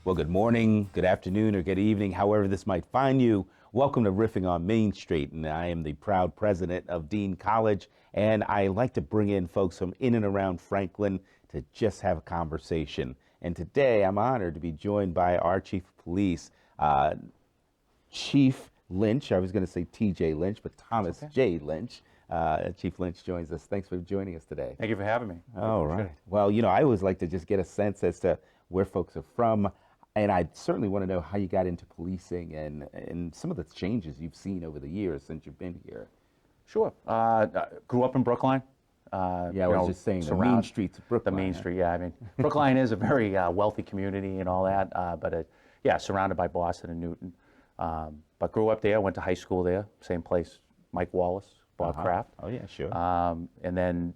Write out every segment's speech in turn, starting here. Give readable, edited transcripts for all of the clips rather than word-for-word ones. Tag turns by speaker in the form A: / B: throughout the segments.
A: Well, good morning, good afternoon, or good evening, however this might find you. Welcome to Riffing on Main Street, and I am the proud president of Dean College, and I like to bring in folks from in and around Franklin to just have a conversation. And today, I'm honored to be joined by our Chief of Police, Chief Lynch. I was going to say T.J. Lynch, but Thomas J. Lynch. Chief Lynch joins us. Thanks for joining us today.
B: Thank you for having me.
A: All right. Well, I always like to just get a sense as to where folks are from. And I certainly want to know how you got into policing and some of the changes you've seen over the years since you've been here.
B: Sure. Grew up in Brookline.
A: I was just saying the main streets of Brookline.
B: The main street, yeah. I mean, Brookline is a very wealthy community and all that, but surrounded by Boston and Newton. But grew up there, went to high school there, same place, Mike Wallace, Bob Kraft.
A: Oh, yeah, sure.
B: And then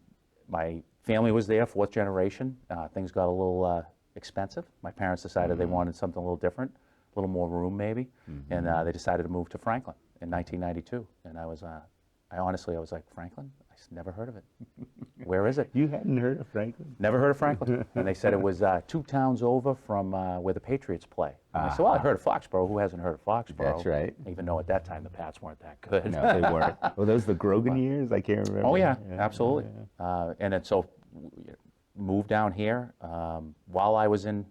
B: my family was there, fourth generation. Things got a little expensive. My parents decided they wanted something a little different, a little more room maybe, and they decided to move to Franklin in 1992. And I was like, Franklin? I just never heard of it. Where is it?
A: You hadn't heard of Franklin?
B: Never heard of Franklin. And they said it was 2 towns over from where the Patriots play. And I said, well, I heard of Foxborough. Who hasn't heard of Foxborough?
A: That's right.
B: Even though at that time the Pats weren't that good.
A: No, they weren't. Well, those the Grogan years? I can't remember.
B: Oh, yeah, absolutely. And then so moved down here while I was in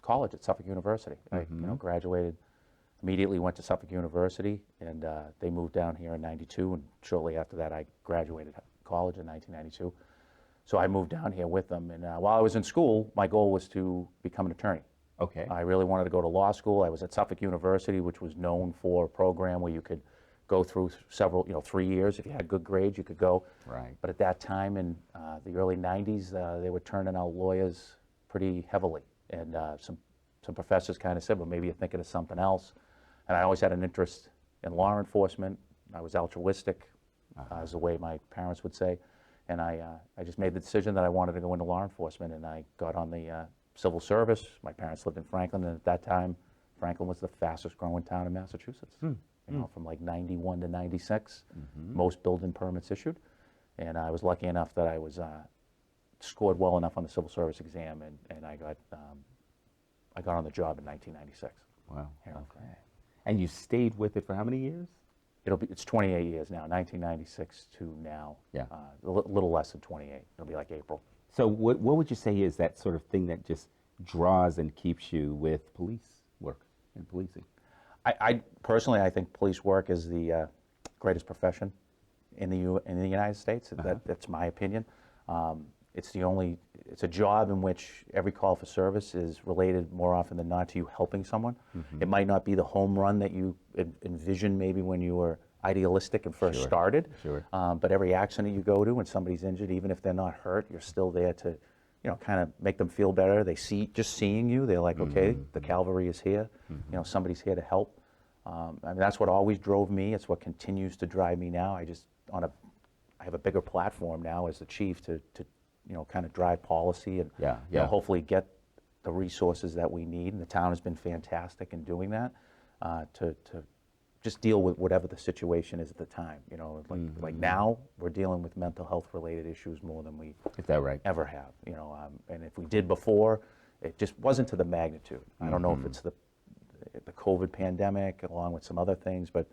B: college at Suffolk University. I graduated, immediately went to Suffolk University, and they moved down here in 92, and shortly after that I graduated college in 1992. So I moved down here with them, and while I was in school, my goal was to become an attorney.
A: Okay.
B: I really wanted to go to law school. I was at Suffolk University, which was known for a program where you could go through several, 3 years. If you had good grades, you could go.
A: Right.
B: But at that time in the early 90s, they were turning out lawyers pretty heavily. And some professors kind of said, well, maybe you're thinking of something else. And I always had an interest in law enforcement. I was altruistic, is the way my parents would say. And I just made the decision that I wanted to go into law enforcement, and I got on the civil service. My parents lived in Franklin, and at that time, Franklin was the fastest growing town in Massachusetts. From like 91 to 96, most building permits issued. And I was lucky enough that I was scored well enough on the civil service exam, and I got on the job in 1996.
A: Wow. Okay. And you stayed with it for how many years?
B: It's 28 years now, 1996 to now.
A: Yeah.
B: A little less than 28. It'll be like April.
A: So what would you say is that sort of thing that just draws and keeps you with police work and policing?
B: I personally, I think police work is the greatest profession in the United States. That's my opinion. It's a job in which every call for service is related more often than not to you helping someone. It might not be the home run that you envisioned maybe when you were idealistic and first started.
A: Sure.
B: But every accident you go to when somebody's injured, even if they're not hurt, you're still there to, kind of make them feel better. They just seeing you, they're like, okay, the cavalry is here. Somebody's here to help. That's what always drove me. It's what continues to drive me now. I have a bigger platform now as the chief to kind of drive policy and hopefully get the resources that we need. And the town has been fantastic in doing that to just deal with whatever the situation is at the time. Like now we're dealing with mental health related issues more than we ever have. And if we did before, it just wasn't to the magnitude. I don't know if it's the COVID pandemic along with some other things, but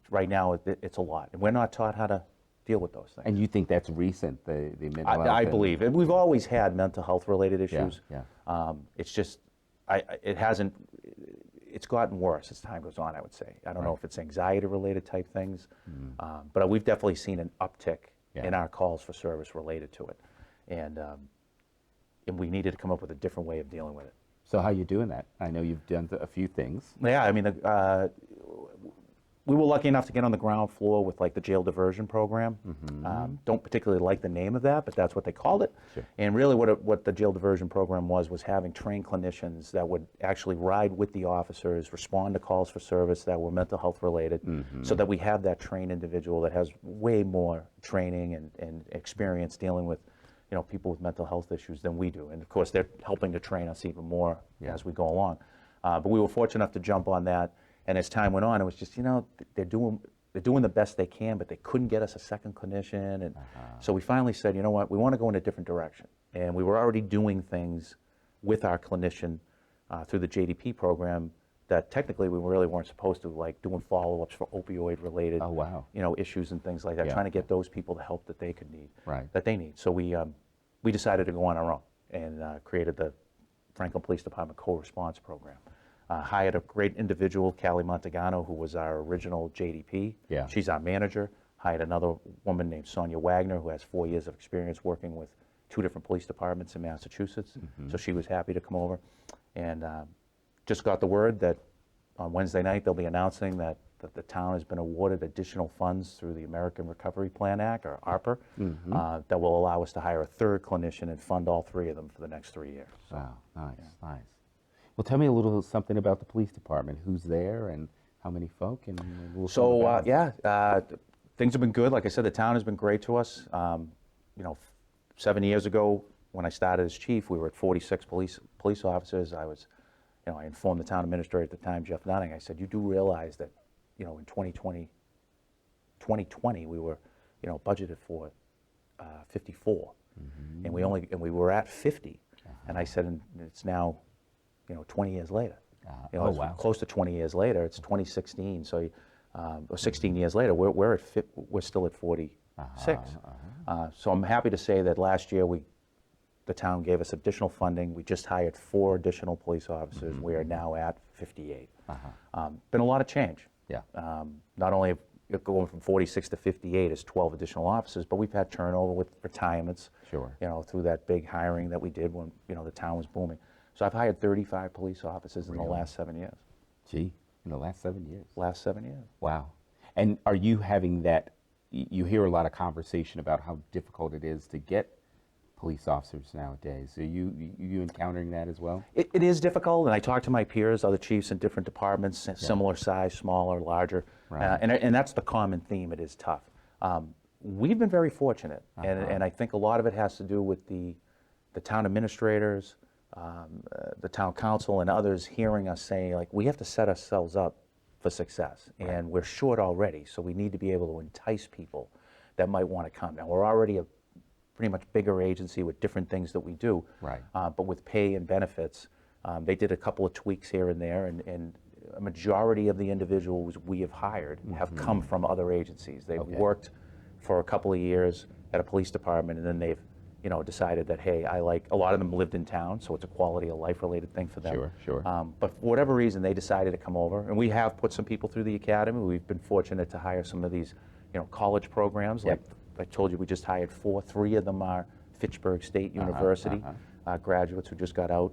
B: right now it's a lot, and we're not taught how to deal with those things.
A: And you think that's recent, the mental health?
B: I believe it. We've always had mental health related issues.
A: Yeah.
B: It's just it's gotten worse as time goes on, I would say. I don't know if it's anxiety related type things, but we've definitely seen an uptick in our calls for service related to it, and we needed to come up with a different way of dealing with it.
A: So how are you doing that? I know you've done a few things.
B: Yeah, we were lucky enough to get on the ground floor with like the jail diversion program. Don't particularly like the name of that, but that's what they called it.
A: Sure.
B: And really what the jail diversion program was having trained clinicians that would actually ride with the officers, respond to calls for service that were mental health related, so that we have that trained individual that has way more training and experience dealing with people with mental health issues than we do. And of course, they're helping to train us even more as we go along. But we were fortunate enough to jump on that. And as time went on, it was just, they're doing the best they can, but they couldn't get us a second clinician. And so we finally said, you know what, we want to go in a different direction. And we were already doing things with our clinician through the JDP program that technically we really weren't supposed to, like doing follow-ups for opioid-related,
A: Oh, wow.
B: issues and things like that,
A: Yeah.
B: trying to get those people the help that they could need,
A: Right.
B: that they need. So we decided to go on our own and created the Franklin Police Department co-response program. Hired a great individual, Callie Montagano, who was our original JDP.
A: Yeah.
B: She's our manager. Hired another woman named Sonia Wagner, who has 4 years of experience working with 2 different police departments in Massachusetts. So she was happy to come over. And just got the word that on Wednesday night they'll be announcing that the town has been awarded additional funds through the American Recovery Plan Act, or ARPA, that will allow us to hire a 3rd clinician and fund all 3 of them for the next 3 years.
A: Wow, nice, nice. Well, tell me a little something about the police department. Who's there and how many folk? And a little something about it.
B: Things have been good. Like I said, the town has been great to us. 7 years ago, when I started as chief, we were at 46 police officers. I informed the town administrator at the time, Jeff Nunning. I said, "You do realize that, in 2020, we were, budgeted for 54, and we were at 50." And I said, and it's now, 20 years later.
A: Oh,
B: It's
A: wow.
B: close to 20 years later. It's 2016, so or 16 years later, we're still at 46. So I'm happy to say that last year the town gave us additional funding. We just hired 4 additional police officers. We are now at 58. Been a lot of change.
A: Yeah.
B: Not only going from 46 to 58 is 12 additional officers, but we've had turnover with retirements.
A: Sure.
B: Through that big hiring that we did when the town was booming. So I've hired 35 police officers in the last 7 years.
A: Gee, in the last 7 years.
B: Last 7 years.
A: Wow. And are you having that, you hear a lot of conversation about how difficult it is to get police officers nowadays. Are you encountering that as well?
B: It is difficult, and I talk to my peers, other chiefs in different departments, similar size, smaller, larger,
A: Right.
B: and that's the common theme. It is tough. We've been very fortunate, and I think a lot of it has to do with the town administrators, the town council, and others hearing us saying, like, we have to set ourselves up for success, and we're short already, so we need to be able to entice people that might want to come. Now, we're already a pretty much bigger agency with different things that we do,
A: Right.
B: But with pay and benefits, they did a couple of tweaks here and there, and a majority of the individuals we have hired have come from other agencies. They've worked for a couple of years at a police department, and then they've decided that, hey, a lot of them lived in town, so it's a quality of life related thing for them.
A: Sure.
B: But for whatever reason, they decided to come over, and we have put some people through the academy. We've been fortunate to hire some of these, college programs. Like I told you, we just hired 4. 3 of them are Fitchburg State University graduates who just got out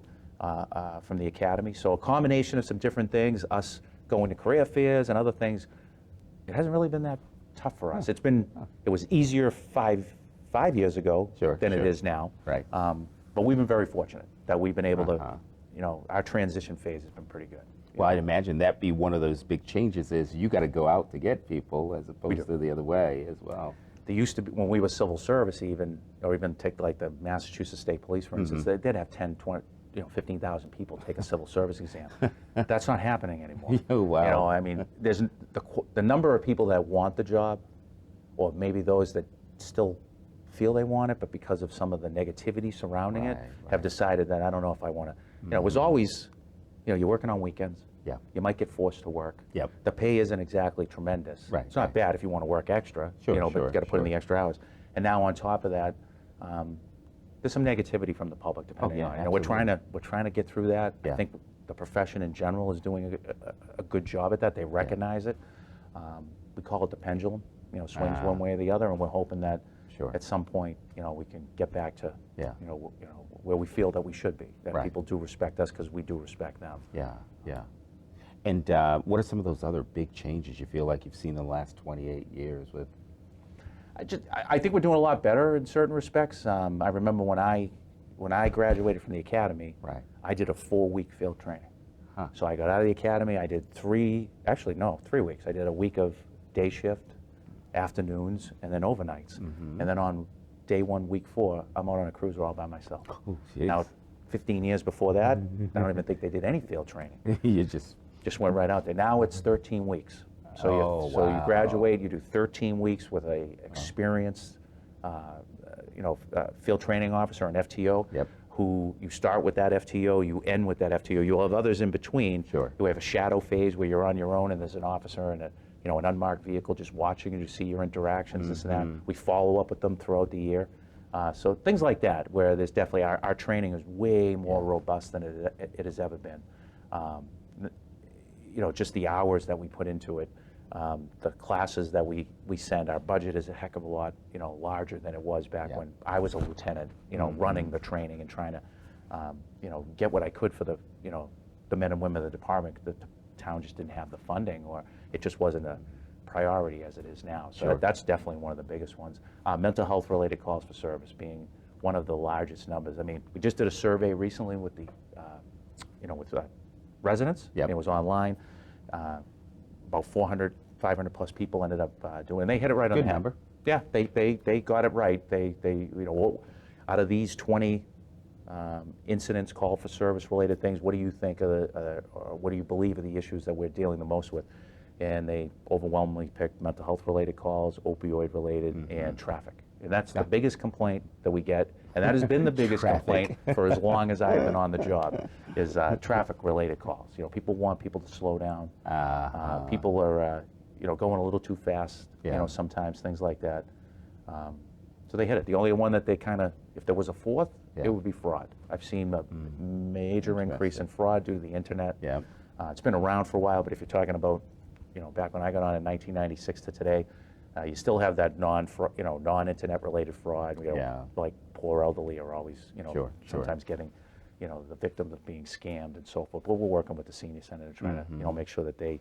B: from the academy. So a combination of some different things, us going to career fairs and other things. It hasn't really been that tough for us. It was easier five years ago than it is now.
A: Right.
B: But we've been very fortunate that we've been able to, our transition phase has been pretty good.
A: Well, I'd imagine that be one of those big changes is you got to go out to get people as opposed to the other way as well.
B: They used to be, when we were civil service or even take like the Massachusetts State Police, for instance, they'd have 10, 20, 15,000 people take a civil service exam. That's not happening anymore.
A: Oh, wow.
B: I mean, there's the number of people that want the job, or maybe those that still feel they want it, but because of some of the negativity surrounding it, have decided that I don't know if I want to. It was always, you're working on weekends.
A: Yeah.
B: You might get forced to work.
A: Yep.
B: The pay isn't exactly tremendous.
A: Right,
B: It's not bad if you want to work extra, but you got to put in the extra hours. And now on top of that, there's some negativity from the public, depending on it. And we're trying to get through that. I think the profession in general is doing a good job at that. They recognize it. We call it the pendulum. Swings one way or the other, and we're hoping that at some point, we can get back to where we feel that we should be. That people do respect us because we do respect them.
A: Yeah. And what are some of those other big changes you feel like you've seen in the last 28 years with?
B: I think we're doing a lot better in certain respects. I remember when I graduated from the academy, I did a 4-week field training. So I got out of the academy, I did 3 weeks. I did a week of day shift, afternoons, and then overnights. And then on day 1, week 4, I'm out on a cruiser all by myself.
A: Oh,
B: now, 15 years before that, I don't even think they did any field training.
A: You just
B: went right out there. Now it's 13 weeks. So you graduate, you do 13 weeks with a experienced, field training officer, an FTO, who you start with that FTO, you end with that FTO. You'll have others in between.
A: Sure.
B: You have a shadow phase where you're on your own and there's an officer and an unmarked vehicle just watching and you see your interactions, this and that. We follow up with them throughout the year. So things like that, where there's definitely, our training is way more robust than it has ever been. Just the hours that we put into it, the classes that we send, our budget is a heck of a lot, larger than it was back when I was a lieutenant, running the training and trying to, get what I could for the men and women of the department. The town just didn't have the funding, or it just wasn't a priority as it is now. So that's definitely one of the biggest ones. Mental health related calls for service being one of the largest numbers. I mean, we just did a survey recently with the, with residents.
A: Yep.
B: It was online. About 400, 500 plus people ended up doing it. And they hit it right on the head.
A: Number.
B: Yeah, they got it right. They out of these 20 incidents, call for service related things, what do you think or what do you believe are the issues that we're dealing the most with? And they overwhelmingly picked mental health related calls, opioid related, and traffic. And that's the biggest complaint that we get, and that has been the biggest complaint for as long as I've been on the job, is traffic related calls. People want people to slow down. People are going a little too fast, sometimes, things like that. So they hit it. The only one that they kind of, if there was a fourth, it would be fraud. I've seen a major increase in fraud due to the internet.
A: Yeah.
B: It's been around for a while, but if you're talking about, back when I got on in 1996 to today, you still have that non-internet related fraud. Like poor elderly are always, sometimes getting, the victim of being scammed and so forth. But we're working with the senior center to try to, make sure that they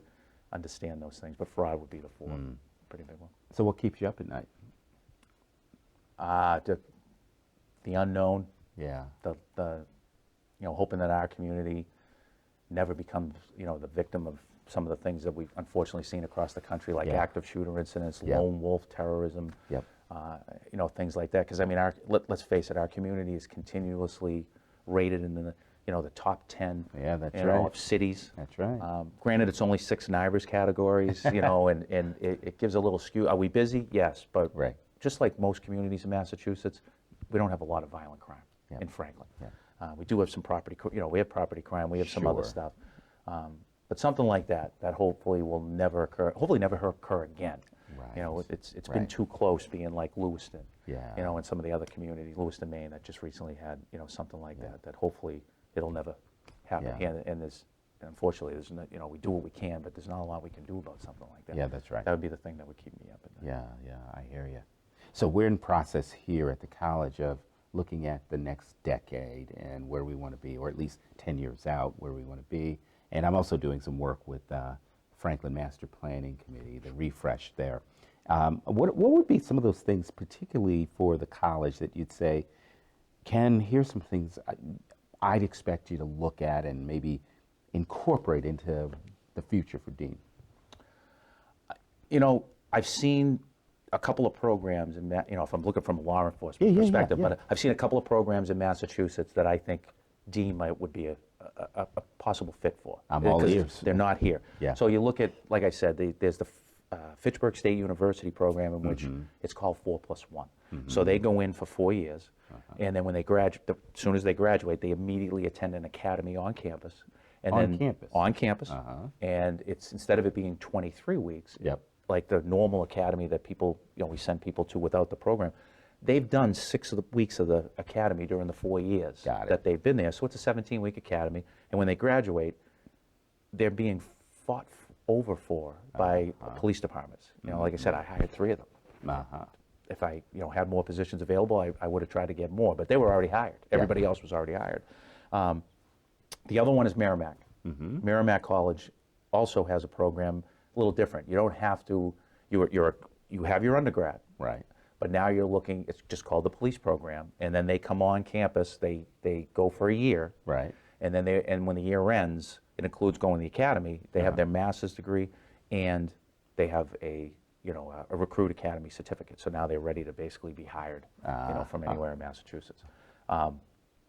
B: understand those things. But fraud would be the fourth, pretty big one.
A: So what keeps you up at night?
B: The unknown.
A: Yeah.
B: The hoping that our community never becomes, the victim of some of the things that we've unfortunately seen across the country, like active shooter incidents, lone wolf terrorism, things like that. Because I mean, let's face it, our community is continuously rated in the top 10 of cities.
A: That's right.
B: Granted, it's only 6 NIBRS categories, and it gives a little skew. Are we busy? Yes, but just like most communities in Massachusetts, we don't have a lot of violent crime in Franklin. We do have some property, we have property crime, we have some other stuff. But something like that hopefully will never occur, never occur again. Right. It's been too close being like Lewiston, and some of the other communities, Lewiston, Maine, that just recently had, something like that hopefully it'll never happen. And there's, unfortunately, there's not, we do what we can, but there's not a lot we can do about something like that.
A: Yeah, that's right.
B: That would be the thing that would keep me up at night.
A: Yeah, I hear you. So we're in process here at the college of looking at the next decade and where we want to be, or at least 10 years out where we want to be. And I'm also doing some work with Franklin Master Planning Committee, the refresh there. What would be some of those things, particularly for the college, that you'd say, Ken, here's some things I'd expect you to look at and maybe incorporate into the future for Dean?
B: I've seen a couple of programs, if I'm looking from a law enforcement perspective, but I've seen a couple of programs in Massachusetts that I think Dean would be a possible fit for.
A: I'm all ears.
B: They're not here.
A: Yeah. So
B: you look at, like I said, there's the Fitchburg State University program in which it's called 4+1. So they go in for 4 years, and then when they graduate, as soon as they graduate, they immediately attend an academy on campus. And on campus. And it's, instead of it being 23 weeks, like the normal academy that people, we send people to without the program, they've done 6 of the weeks of the academy during the 4 years that they've been there. So it's a 17-week academy. And when they graduate, they're being fought over for by police departments. Like I said, I hired 3 of them. If I, had more positions available, I would have tried to get more. But they were already hired. Everybody else was already hired. The other one is Merrimack. Merrimack College also has a program a little different. You don't have to. You have your undergrad.
A: Right.
B: But now you're looking, it's just called the police program, and then they come on campus, they go for a year.
A: Right.
B: And then when the year ends, it includes going to the academy, they have their master's degree, and they have a recruit academy certificate. So now they're ready to basically be hired, from anywhere in Massachusetts.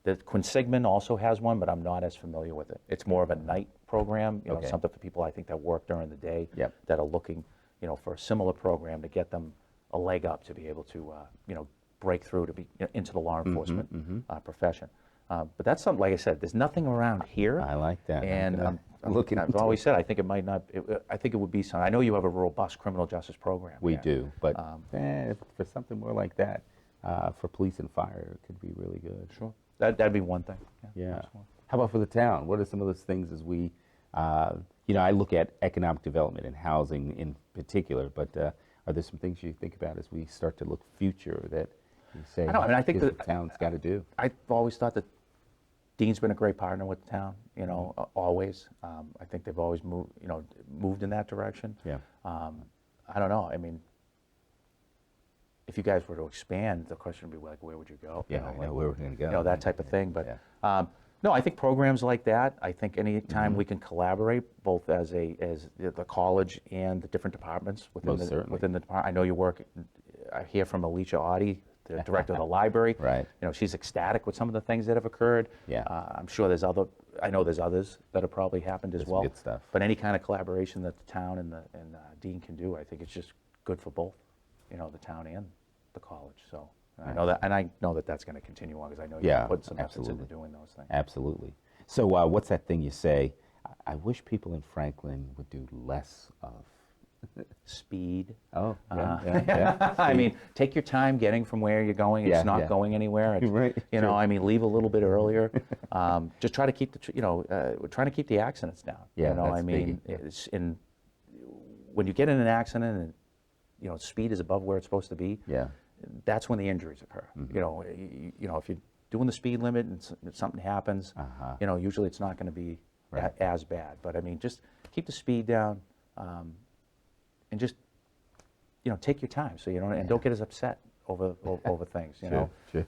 B: The Quinsignment also has one, but I'm not as familiar with it. It's more of a night program, something for people I think that work during the day that are looking, for a similar program to get them a leg up to be able to, break through to be into the law enforcement profession. But that's something, like I said, there's nothing around here.
A: I like that.
B: And
A: looking
B: I've
A: into
B: always
A: it.
B: said, I think it might not, I think it would be some, I know you have a robust criminal justice program.
A: We
B: here.
A: do, but for something more like that, for police and fire, it could be really good.
B: Sure. That'd be one thing.
A: Yeah.
B: Absolutely.
A: How about for the town? What are some of those things as we, I look at economic development and housing in particular, but are there some things you think about as we start to look future that you say,
B: I think
A: here's
B: that
A: what the town's got to do?
B: I've always thought that Dean's been a great partner with the town, always. I think they've always moved in that direction.
A: Yeah.
B: I don't know. I mean, if you guys were to expand, the question would be like, where would you go?
A: Yeah, I know where we're going to go.
B: That type of thing. But
A: Yeah.
B: no, I think programs like that. I think any time we can collaborate, both as the college and the different departments within
A: Most certainly.
B: within the department. I know you work. I hear from Alicia Audi, the director of the library.
A: Right.
B: She's ecstatic with some of the things that have occurred.
A: Yeah.
B: I'm sure there's other. I know there's others that have probably happened as
A: There's
B: well.
A: good stuff.
B: But any kind of collaboration that the town and Dean can do, I think it's just good for both, the town and the college. So I know that that's going to continue on because I know
A: Yeah,
B: you put some efforts
A: absolutely.
B: into doing those things.
A: Absolutely. So what's that thing you say? I wish people in Franklin would do less of.
B: Speed.
A: Oh, yeah.
B: I mean, take your time getting from where you're going. It's
A: Yeah,
B: not
A: yeah.
B: going anywhere. It's,
A: Right, true.
B: I mean, leave a little bit earlier. Just try to keep we're trying to keep the accidents down.
A: Yeah,
B: I
A: that's
B: mean,
A: big.
B: When you get in an accident and speed is above where it's supposed to be.
A: Yeah.
B: That's when the injuries occur.
A: Mm-hmm.
B: If you're doing the speed limit and something happens, usually it's not going to be
A: Right.
B: as bad. But I mean, just keep the speed down, and just take your time. So don't get as upset over things.
A: True.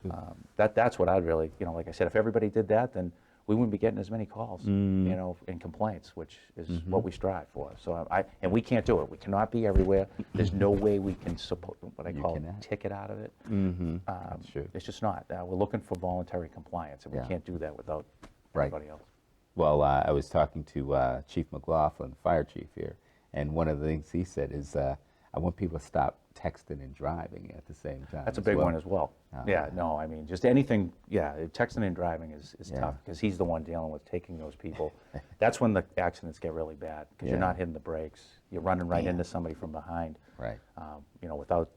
B: That's what I'd really like I said. If everybody did that, then we wouldn't be getting as many calls, and complaints, which is what we strive for. So and we can't do it. We cannot be everywhere. There's no way we can support what I call
A: cannot.
B: ticket out of it.
A: That's true.
B: It's just not. We're looking for voluntary compliance, and we
A: Yeah.
B: can't do that without
A: Right.
B: everybody else.
A: Well, I was talking to Chief McLaughlin, fire chief here, and one of the things he said is, I want people to stop texting and driving at the same time.
B: That's a
A: as
B: big
A: well.
B: one as well. Yeah, no, I mean, just anything, texting and driving is
A: Yeah.
B: tough because he's the one dealing with taking those people. That's when the accidents get really bad because
A: Yeah.
B: you're not hitting the brakes. You're running right into somebody from behind,
A: Right.
B: without,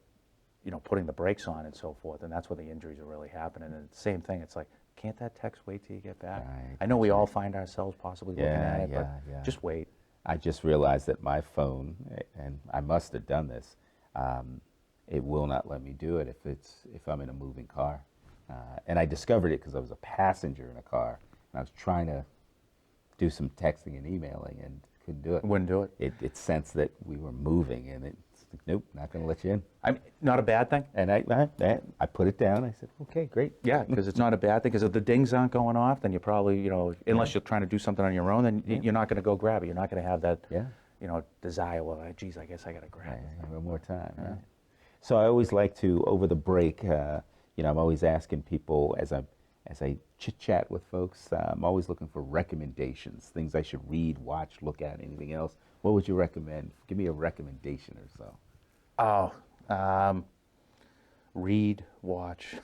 B: putting the brakes on and so forth. And that's where the injuries are really happening. And same thing, it's like, can't that text wait till you get back?
A: Right,
B: I know we all find ourselves possibly looking at it,
A: yeah.
B: but just wait.
A: I just realized that my phone, and I must have done this, it will not let me do it if I'm in a moving car. And I discovered it because I was a passenger in a car, and I was trying to do some texting and emailing and couldn't do it.
B: Wouldn't do it.
A: It sensed that we were moving, and it's like, nope, not going to let you in.
B: Not a bad thing.
A: And I put it down. I said, okay, great.
B: Yeah, because it's not a bad thing. Because if the dings aren't going off, then you're probably, unless you're trying to do something on your own, then you're not going to go grab it. You're not going to have that,
A: Yeah.
B: desire. Well, geez, I guess I got to grab it.
A: One more time. Right? So I always like to, over the break, I'm always asking people as I chit chat with folks, I'm always looking for recommendations, things I should read, watch, look at, anything else. What would you recommend? Give me a recommendation or so.
B: Read, watch.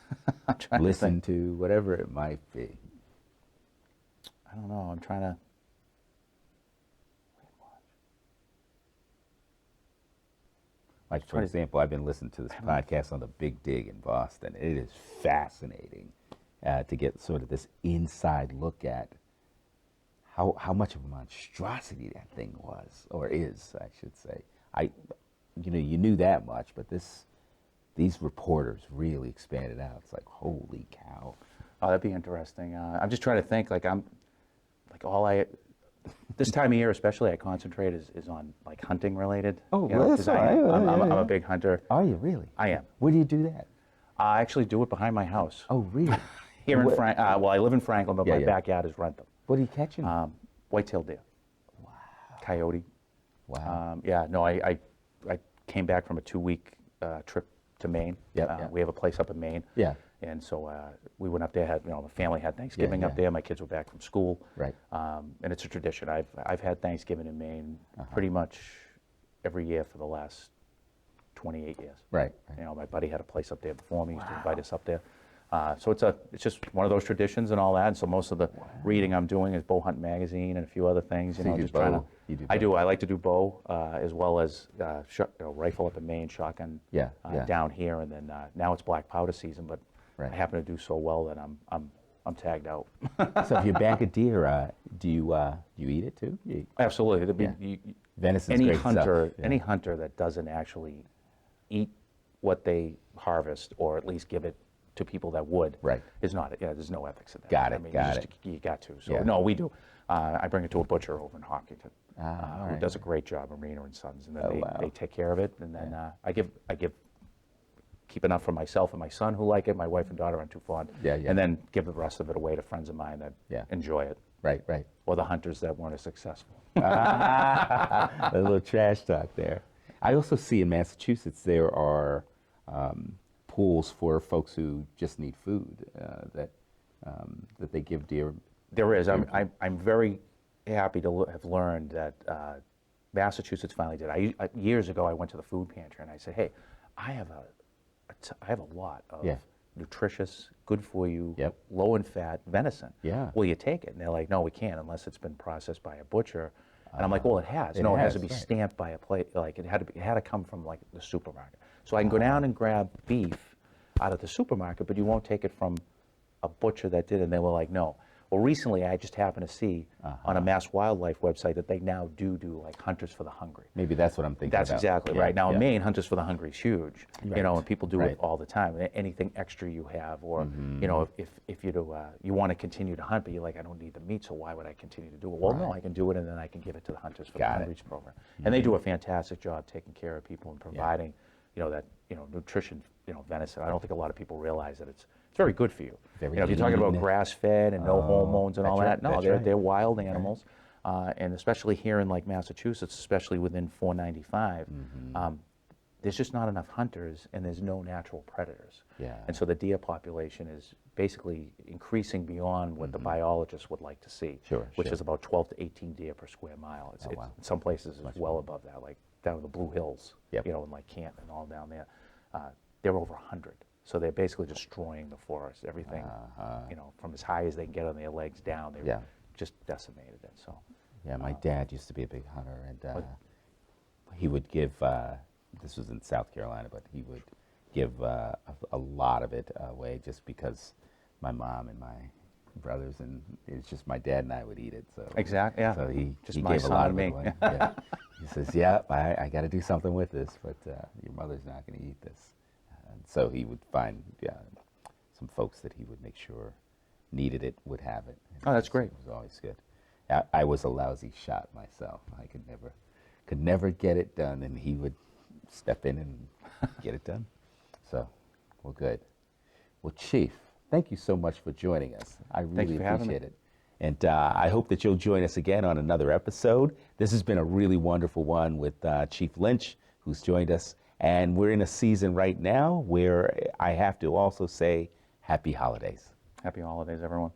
B: I'm trying
A: Listen
B: to think.
A: to, whatever it might be.
B: I don't know. I'm trying to.
A: Like, for example, I've been listening to this podcast on the Big Dig in Boston. It is fascinating to get sort of this inside look at how much of a monstrosity that thing was, or is, I should say. You knew that much, but these reporters really expanded out. It's like, holy cow.
B: Oh, that'd be interesting. I'm just trying to think. This time of year especially, I concentrate is on like hunting related.
A: Oh, well, that's
B: 'cause I'm a big hunter.
A: Are you really?
B: I am.
A: Where do you do that?
B: I actually do it behind my house.
A: Oh, really?
B: Here in
A: What-
B: Franklin. Well, I live in Franklin, but
A: Yeah,
B: my
A: yeah.
B: backyard is Rentham.
A: What are you catching?
B: White-tailed deer.
A: Wow.
B: Coyote.
A: Wow.
B: I came back from a 2-week trip to Maine.
A: Yep.
B: We have a place up in Maine.
A: Yeah.
B: And so we went up there. The family had Thanksgiving up
A: yeah.
B: there. My kids were back from school.
A: Right.
B: And it's a tradition. I've had Thanksgiving in Maine pretty much every year for the last 28 years.
A: Right.
B: My buddy had a place up there before me. He used to invite us up there. So it's just one of those traditions and all that. And so most of the reading I'm doing is Bow Hunt Magazine and a few other things.
A: So you do
B: just trying to.
A: bow? You do
B: I
A: bow?
B: do. I like to do bow as well as rifle up in Maine, shotgun
A: Yeah,
B: down here, and then now it's black powder season. But
A: Right.
B: I happen to do so well that I'm tagged out.
A: So if you bag a deer, do you eat it too?
B: Absolutely.
A: Venison's
B: Any
A: great
B: hunter,
A: stuff.
B: any hunter that doesn't actually eat what they harvest, or at least give it to people that would,
A: Right.
B: is not. Yeah, there's no ethics in that.
A: Got it,
B: I mean,
A: got
B: you got to. So
A: Yeah.
B: no, we do. I bring it to a butcher over in Hopkinton,
A: all
B: who
A: right.
B: does a great job, Marina and Sons, and then
A: Oh, wow.
B: they take care of it, and then I keep enough for myself and my son who like it. My wife and daughter aren't too fond.
A: Yeah, yeah.
B: And then give the rest of it away to friends of mine that
A: Yeah.
B: enjoy it,
A: Right, right.
B: or the hunters that weren't as successful.
A: A little trash talk there. I also see in Massachusetts there are pools for folks who just need food that they give deer.
B: There is. I'm very happy to have learned that Massachusetts finally did. Years ago, I went to the food pantry and I said, "Hey, I have a lot of
A: Yeah.
B: nutritious, good for you,
A: Yep.
B: low in fat venison.
A: Yeah.
B: Will you take it?" And they're like, "No, we can't unless it's been processed by a butcher." And I'm like, "Well, it has.
A: It
B: No, it has
A: has,
B: to be
A: right.
B: stamped by a plate. Like it had to come from like the supermarket. So I can go down and grab beef out of the supermarket, but you won't take it from a butcher that did it." And they were like, "No." Well, recently I just happened to see on a Mass Wildlife website that they now do like Hunters for the Hungry.
A: Maybe that's what I'm thinking
B: That's
A: about.
B: exactly
A: Yeah,
B: right. Now
A: yeah.
B: in Maine, Hunters for the Hungry is huge,
A: Right.
B: and people do
A: Right.
B: it all the time. Anything extra you have, or
A: Mm-hmm.
B: if you want to continue to hunt, but you're like, I don't need the meat, so why would I continue to do it? Well, no, I can do it, and then I can give it to the Hunters for
A: Got
B: the
A: it.
B: Hungry's program, and they do a fantastic job taking care of people and providing, that nutrition, venison. I don't think a lot of people realize that it's very good for you.
A: Very
B: If you're talking about
A: lean.
B: grass-fed and no hormones and all
A: that's right,
B: that, no,
A: that's
B: they're
A: right.
B: they're wild animals, and especially here in like Massachusetts, especially within 495, there's just not enough hunters and there's no natural predators.
A: Yeah.
B: And so the deer population is basically increasing beyond what the biologists would like to see,
A: Sure,
B: which
A: sure.
B: is about 12 to 18 deer per square mile. It's,
A: wow.
B: in some places it's well above that, like down in the Blue Hills,
A: Yep.
B: in like Canton and all down there. They're over 100. So they're basically destroying the forest, everything, from as high as they can get on their legs down. They've
A: Yeah.
B: just decimated it. So
A: Yeah, my dad used to be a big hunter, and he would give. This was in South Carolina, but he would give a lot of it away just because my mom and my brothers, and it's just my dad and I would eat it. So
B: Exactly, yeah.
A: So he
B: Just
A: he
B: my
A: gave a
B: son
A: lot
B: and
A: of it
B: me.
A: away. Yeah. He says, "Yeah, I got to do something with this, but your mother's not going to eat this." And so he would find some folks that he would make sure needed it would have it.
B: Oh, that's great.
A: It was always good. I was a lousy shot myself. I could never get it done, and he would step in and get it done. So, well, good. Well, Chief, thank you so much for joining us. I really
B: for having me.
A: appreciate it. And I hope that you'll join us again on another episode. This has been a really wonderful one with Chief Lynch, who's joined us. And we're in a season right now where I have to also say happy holidays.
B: Happy holidays, everyone.